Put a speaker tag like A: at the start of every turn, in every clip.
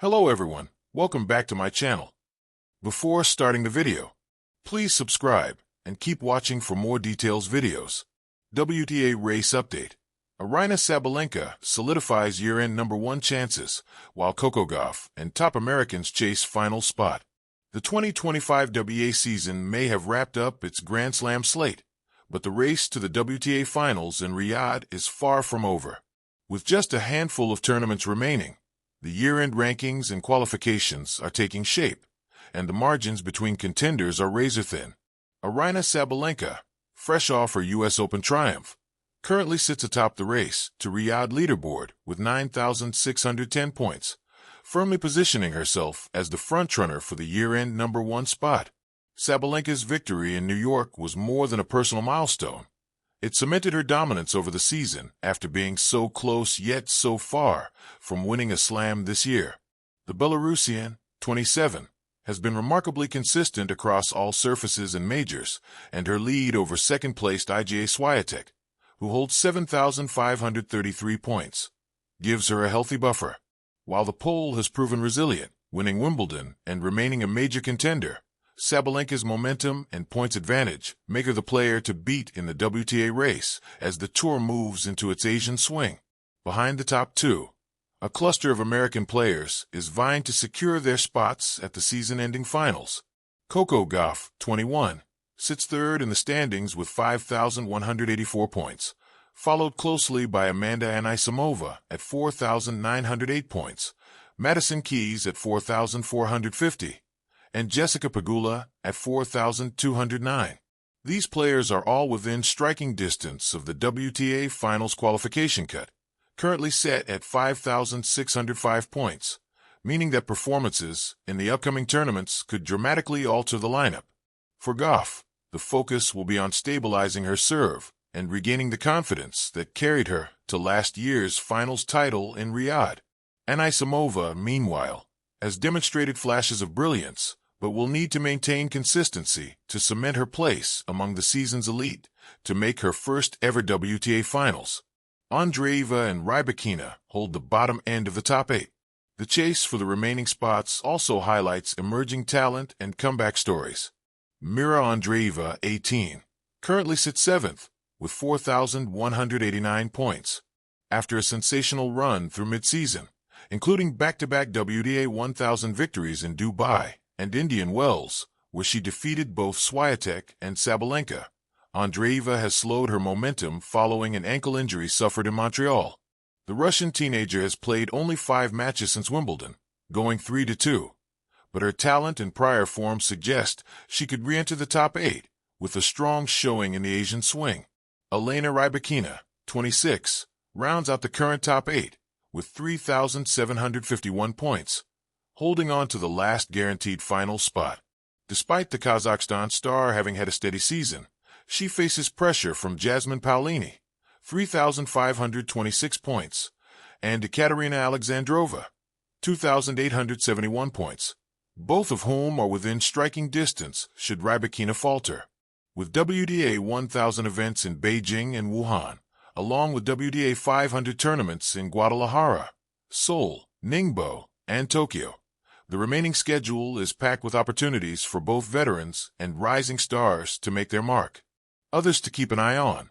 A: Hello everyone, welcome back to my channel. Before starting the video, please subscribe and keep watching for more details videos. WTA race update. Aryna Sabalenka solidifies year-end #1 chances, while Coco Gauff and top Americans chase final spot. The 2025 WTA season may have wrapped up its Grand Slam slate, but the race to the WTA finals in Riyadh is far from over. With just a handful of tournaments remaining, the year-end rankings and qualifications are taking shape, and the margins between contenders are razor-thin. Aryna Sabalenka, fresh off her U.S. Open triumph, currently sits atop the race to Riyadh leaderboard with 9,610 points, firmly positioning herself as the frontrunner for the year-end #1 spot. Sabalenka's victory in New York was more than a personal milestone. It cemented her dominance over the season after being so close yet so far from winning a slam this year. The Belarusian, 27, has been remarkably consistent across all surfaces and majors, and her lead over second-placed Iga Swiatek, who holds 7,533 points, gives her a healthy buffer. While the Pole has proven resilient, winning Wimbledon and remaining a major contender, Sabalenka's momentum and points advantage make her the player to beat in the WTA race as the tour moves into its Asian swing. Behind the top two, a cluster of American players is vying to secure their spots at the season-ending finals. Coco Gauff, 21, sits third in the standings with 5,184 points, followed closely by Amanda Anisimova at 4,908 points, Madison Keys at 4,450, and Jessica Pegula at 4,209. These players are all within striking distance of the WTA Finals qualification cut, currently set at 5,605 points, meaning that performances in the upcoming tournaments could dramatically alter the lineup. For Gauff, the focus will be on stabilizing her serve and regaining the confidence that carried her to last year's finals title in Riyadh. Anisimova, meanwhile, has demonstrated flashes of brilliance, but will need to maintain consistency to cement her place among the season's elite to make her first ever WTA finals. Andreeva and Rybakina hold the bottom end of the top 8. The chase for the remaining spots also highlights emerging talent and comeback stories. Mira Andreeva, 18, currently sits 7th with 4,189 points. After a sensational run through mid-season, including back-to-back WTA 1000 victories in Dubai and Indian Wells, where she defeated both Swiatek and Sabalenka, Andreeva has slowed her momentum following an ankle injury suffered in Montreal. The Russian teenager has played only 5 matches since Wimbledon, going 3-2, but her talent and prior form suggest she could re-enter the top 8 with a strong showing in the Asian swing. Elena Rybakina, 26, rounds out the current top 8 with 3,751 points, holding on to the last guaranteed final spot. Despite the Kazakhstan star having had a steady season, she faces pressure from Jasmine Paolini, 3,526 points, and Ekaterina Alexandrova, 2,871 points, both of whom are within striking distance should Rybakina falter. With WTA 1000 events in Beijing and Wuhan, along with WTA 500 tournaments in Guadalajara, Seoul, Ningbo, and Tokyo, the remaining schedule is packed with opportunities for both veterans and rising stars to make their mark. Others to keep an eye on.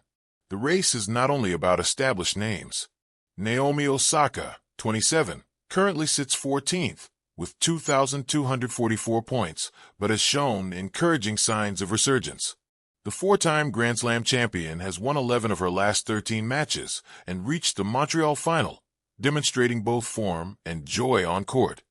A: The race is not only about established names. Naomi Osaka, 27, currently sits 14th with 2,244 points, but has shown encouraging signs of resurgence. The 4-time Grand Slam champion has won 11 of her last 13 matches and reached the Montreal final, demonstrating both form and joy on court.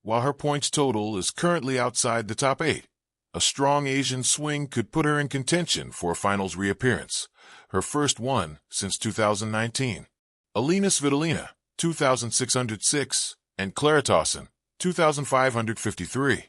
A: While her points total is currently outside the top 8, a strong Asian swing could put her in contention for a finals reappearance, her first one since 2019. Alina Svitolina, 2,606, and Clara Tauson, 2,553,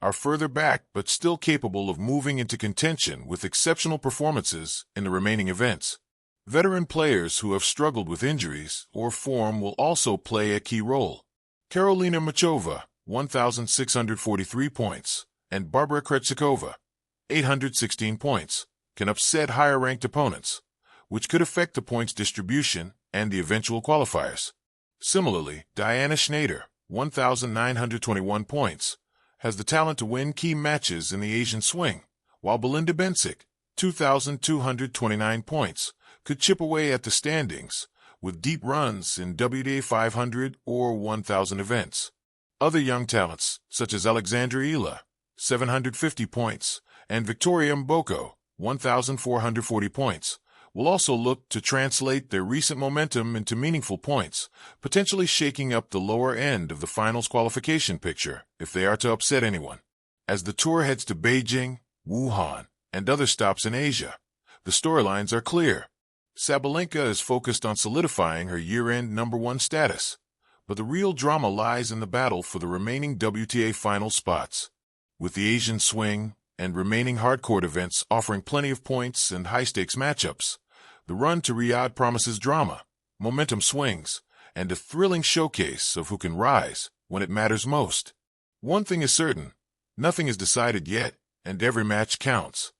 A: are further back but still capable of moving into contention with exceptional performances in the remaining events. Veteran players who have struggled with injuries or form will also play a key role. Karolina Muchova, 1,643 points, and Barbara Krejcikova, 816 points, can upset higher-ranked opponents, which could affect the points distribution and the eventual qualifiers. Similarly, Diana Schneider, 1,921 points, has the talent to win key matches in the Asian swing, while Belinda Bencic, 2,229 points, could chip away at the standings with deep runs in WTA 500 or 1,000 events. Other young talents, such as Alexandra Ela, 750 points, and Victoria Mboko, 1,440 points, will also look to translate their recent momentum into meaningful points, potentially shaking up the lower end of the finals qualification picture if they are to upset anyone. As the tour heads to Beijing, Wuhan, and other stops in Asia, the storylines are clear. Sabalenka is focused on solidifying her year-end #1 status, but the real drama lies in the battle for the remaining WTA final spots. With the Asian swing and remaining hardcourt events offering plenty of points and high-stakes matchups, the run to Riyadh promises drama, momentum swings, and a thrilling showcase of who can rise when it matters most. One thing is certain, nothing is decided yet, and every match counts.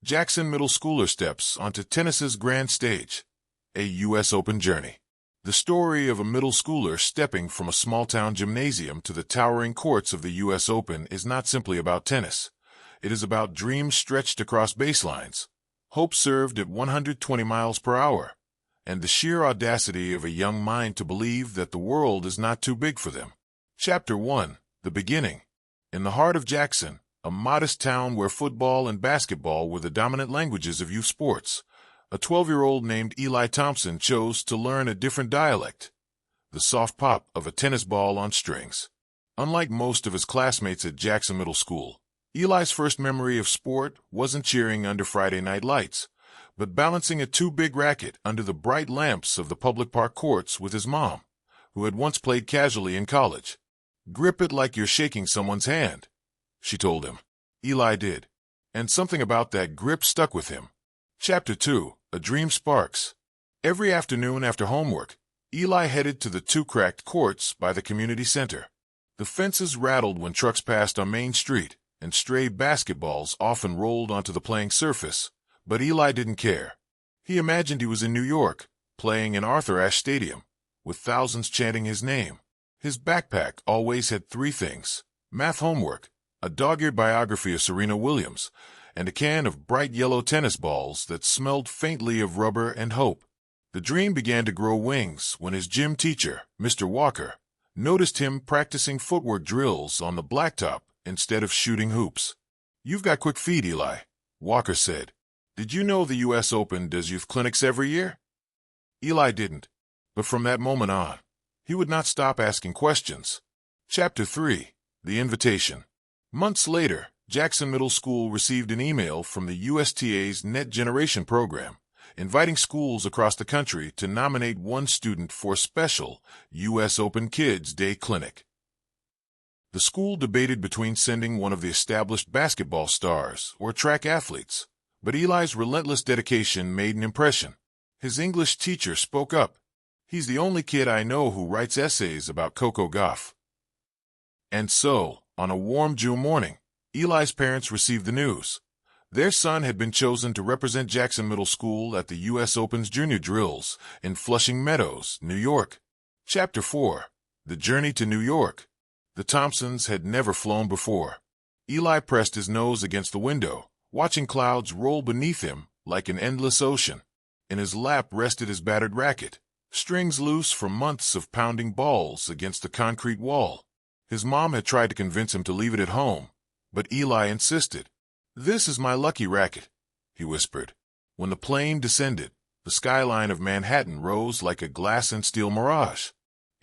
A: Jackson Middle Schooler steps onto tennis's grand stage, a U.S. Open journey. The story of a middle schooler stepping from a small-town gymnasium to the towering courts of the U.S. Open is not simply about tennis. It is about dreams stretched across baselines, hope served at 120 miles per hour, and the sheer audacity of a young mind to believe that the world is not too big for them. Chapter 1. The Beginning. In the heart of Jackson, a modest town where football and basketball were the dominant languages of youth sports, a 12-year-old named Eli Thompson chose to learn a different dialect, the soft pop of a tennis ball on strings. Unlike most of his classmates at Jackson Middle School, Eli's first memory of sport wasn't cheering under Friday night lights, but balancing a too-big racket under the bright lamps of the public park courts with his mom, who had once played casually in college. "Grip it like you're shaking someone's hand," she told him. Eli did, and something about that grip stuck with him. Chapter 2. A Dream Sparks. Every afternoon after homework, Eli headed to the two cracked courts by the community center. The fences rattled when trucks passed on Main Street, and stray basketballs often rolled onto the playing surface, but Eli didn't care. He imagined he was in New York, playing in Arthur Ashe Stadium, with thousands chanting his name. His backpack always had three things: math homework, a dog-eared biography of Serena Williams, and a can of bright yellow tennis balls that smelled faintly of rubber and hope. The dream began to grow wings when his gym teacher, Mr. Walker, noticed him practicing footwork drills on the blacktop instead of shooting hoops. "You've got quick feet, Eli," Walker said. "Did you know the U.S. Open does youth clinics every year?" Eli didn't, but from that moment on, he would not stop asking questions. Chapter 3. The Invitation. Months later, Jackson Middle School received an email from the USTA's Net Generation program, inviting schools across the country to nominate one student for a special U.S. Open Kids Day clinic. The school debated between sending one of the established basketball stars or track athletes, but Eli's relentless dedication made an impression. His English teacher spoke up. "He's the only kid I know who writes essays about Coco Gauff." And so, on a warm June morning, Eli's parents received the news. Their son had been chosen to represent Jackson Middle School at the U.S. Open's Junior Drills in Flushing Meadows, New York. Chapter 4. The Journey to New York. The Thompsons had never flown before. Eli pressed his nose against the window, watching clouds roll beneath him like an endless ocean. In his lap rested his battered racket, strings loose from months of pounding balls against the concrete wall. His mom had tried to convince him to leave it at home, but Eli insisted. "This is my lucky racket," he whispered. When the plane descended, the skyline of Manhattan rose like a glass and steel mirage.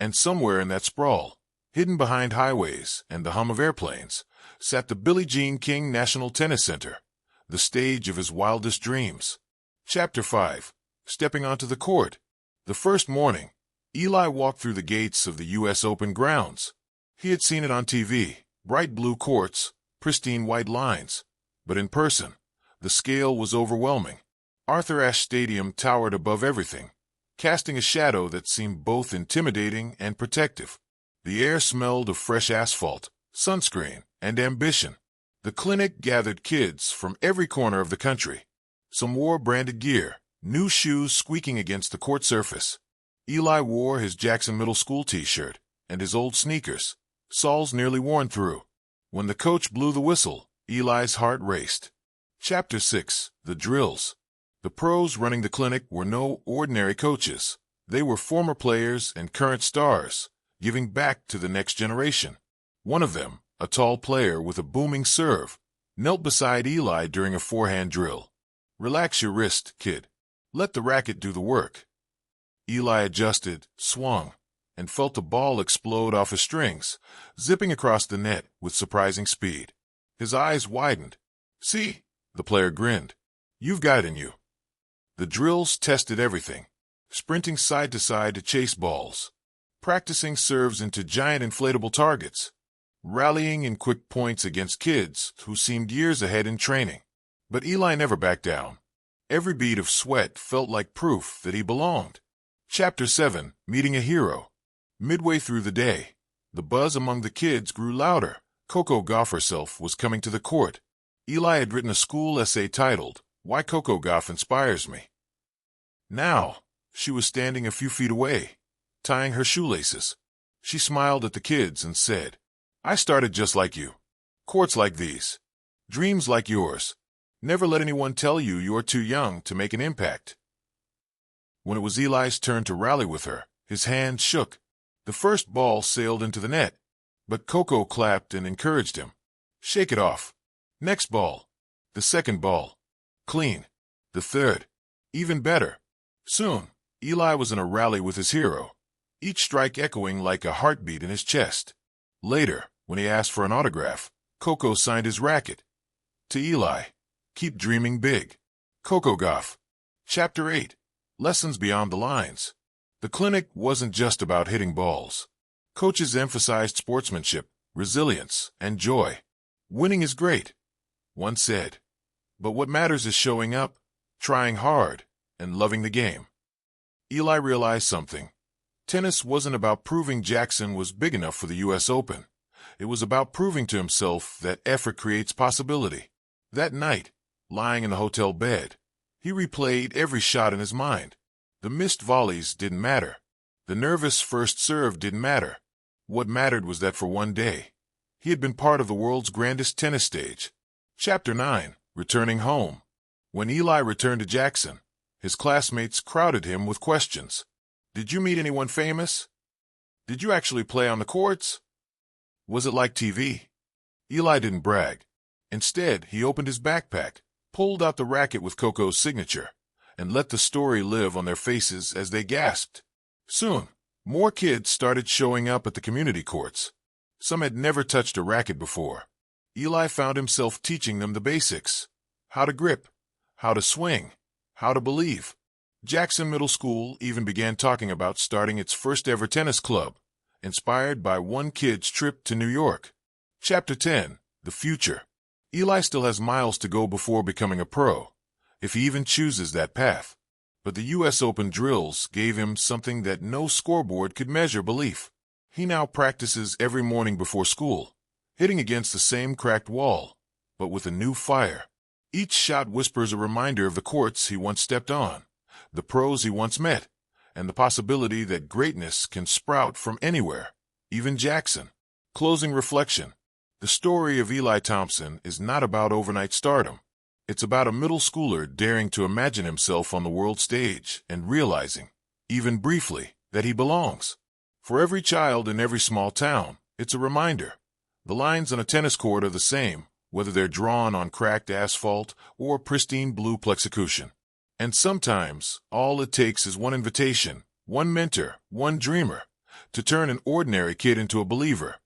A: And somewhere in that sprawl, hidden behind highways and the hum of airplanes, sat the Billie Jean King National Tennis Center, the stage of his wildest dreams. Chapter 5. Stepping onto the court. The first morning, Eli walked through the gates of the U.S. Open grounds. He had seen it on TV, bright blue courts, pristine white lines. But in person, the scale was overwhelming. Arthur Ashe Stadium towered above everything, casting a shadow that seemed both intimidating and protective. The air smelled of fresh asphalt, sunscreen, and ambition. The clinic gathered kids from every corner of the country. Some wore branded gear, new shoes squeaking against the court surface. Eli wore his Jackson Middle School t-shirt, and his old sneakers, soles nearly worn through. When the coach blew the whistle, Eli's heart raced. Chapter 6. The Drills. The pros running the clinic were no ordinary coaches. They were former players and current stars, giving back to the next generation. One of them, a tall player with a booming serve, knelt beside Eli during a forehand drill. "Relax your wrist, kid. Let the racket do the work." Eli adjusted, swung, and felt the ball explode off his strings, zipping across the net with surprising speed. His eyes widened. "See?" The player grinned. "You've got it in you." The drills tested everything, sprinting side to side to chase balls, practicing serves into giant inflatable targets, rallying in quick points against kids who seemed years ahead in training. But Eli never backed down. Every bead of sweat felt like proof that he belonged. Chapter 7. Meeting a Hero. Midway through the day, the buzz among the kids grew louder. Coco Gauff herself was coming to the court. Eli had written a school essay titled, "Why Coco Gauff Inspires Me." Now, she was standing a few feet away, tying her shoelaces. She smiled at the kids and said, "I started just like you. Courts like these. Dreams like yours. Never let anyone tell you you're too young to make an impact." When it was Eli's turn to rally with her, his hand shook. The first ball sailed into the net, but Coco clapped and encouraged him. "Shake it off. Next ball." The second ball. Clean. The third. Even better. Soon, Eli was in a rally with his hero, each strike echoing like a heartbeat in his chest. Later, when he asked for an autograph, Coco signed his racket. To Eli, keep dreaming big. Coco Gauff. Chapter 8. Lessons Beyond the Lines. The clinic wasn't just about hitting balls. Coaches emphasized sportsmanship, resilience, and joy. "Winning is great," one said, "but what matters is showing up, trying hard, and loving the game." Eli realized something. Tennis wasn't about proving Jackson was big enough for the U.S. Open. It was about proving to himself that effort creates possibility. That night, lying in the hotel bed, he replayed every shot in his mind. The missed volleys didn't matter. The nervous first serve didn't matter. What mattered was that for one day, he had been part of the world's grandest tennis stage. Chapter 9. Returning Home. When Eli returned to Jackson, his classmates crowded him with questions. "Did you meet anyone famous? Did you actually play on the courts? Was it like TV?" Eli didn't brag. Instead, he opened his backpack, pulled out the racket with Coco's signature, and let the story live on their faces as they gasped. Soon, more kids started showing up at the community courts. Some had never touched a racket before. Eli found himself teaching them the basics: how to grip, how to swing, how to believe. Jackson Middle School even began talking about starting its first-ever tennis club, inspired by one kid's trip to New York. Chapter 10. The Future. Eli still has miles to go before becoming a pro, if he even chooses that path. But the U.S. Open drills gave him something that no scoreboard could measure: belief. He now practices every morning before school, hitting against the same cracked wall, but with a new fire. Each shot whispers a reminder of the courts he once stepped on, the pros he once met, and the possibility that greatness can sprout from anywhere, even Jackson. Closing reflection. The story of Eli Thompson is not about overnight stardom. It's about a middle schooler daring to imagine himself on the world stage and realizing, even briefly, that he belongs. For every child in every small town, it's a reminder. The lines on a tennis court are the same, whether they're drawn on cracked asphalt or pristine blue plexicushion. And sometimes, all it takes is one invitation, one mentor, one dreamer, to turn an ordinary kid into a believer.